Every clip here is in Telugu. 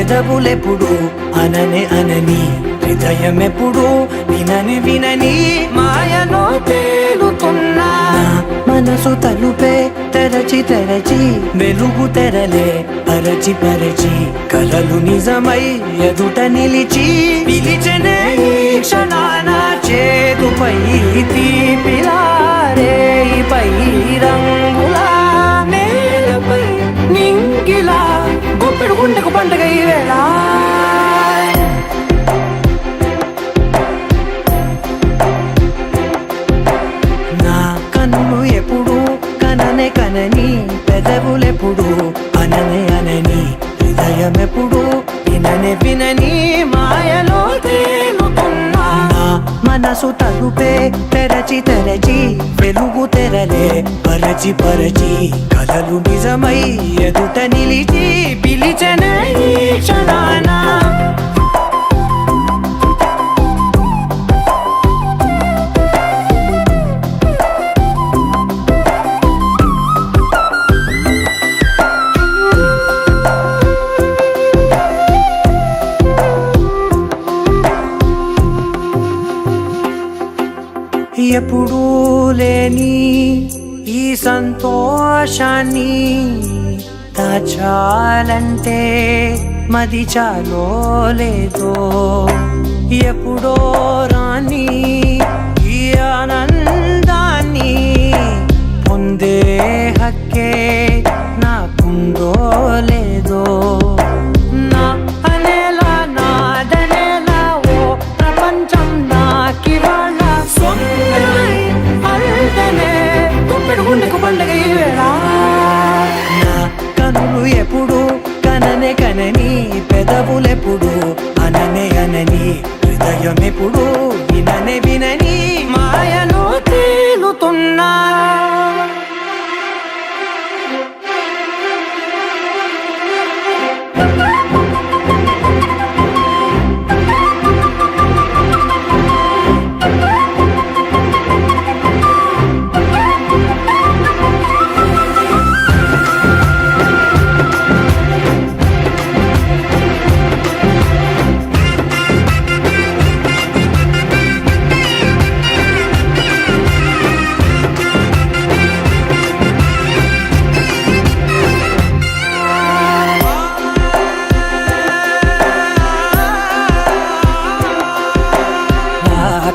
పెదవులెప్పుడు అననే అనని హృదయమెప్పుడు వినని వినని మాయలో తేలుతున్నా మనసు తలుపే తెరచి తెరచి వెలుగు తెరలే పరచి పరచి కలలు నిజమై ఎదుట నిలిచి పిలిచెనే ఈ క్షణాన చేతుపై తీపిలారేపై రంగులా నేలపై నింగిలా గుప్పెడు గుండెకు పండగ ఈ వేళ నా కన్ను ఎప్పుడు కననే కనని పెదవులెప్పుడు అననే అనని హృదయమెప్పుడు విననే వినని మాయలో తేలుతున్నా మనసు తలుపే తెరచి తెరచి వెలుగు తెరలే పరచి పరచి కలలు నిజమై ఎదుట నిలిచి పిలిచెనే ఈ క్షణాన ఎప్పుడూ లేని ఈ సంతోషాన్ని దాచాలంటే మది చాలో లేదో ఎప్పుడో రాని ఈ ఆనందాన్ని పొందే హక్కే నాకుందో లేదో నా అనేలా నాదనేలా ఓ ప్రపంచం నాకివాళ గుండెకు పండగ ఈ వేళ నా కనులు ఎప్పుడు కననే కనని పెదవులెప్పుడు అననే అనని హృదయం ఎప్పుడు విననే వినని మాయలో తేలుతున్నా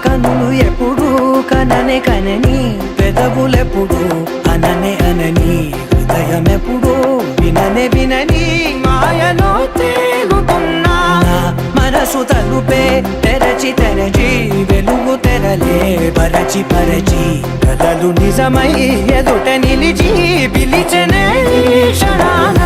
కనులు ఎప్పుడు కననే కనని పెదవులెప్పుడు అననే అనని హృదయమెప్పుడు విననే వినని మాయలో తేలుతున్నా మనసు తలుపే తెరచి తెరచి వెలుగు తెరలే పరచి పరచి కలలు నిజమై ఎదుట నిలిచి పిలిచెనే ఈ క్షణాన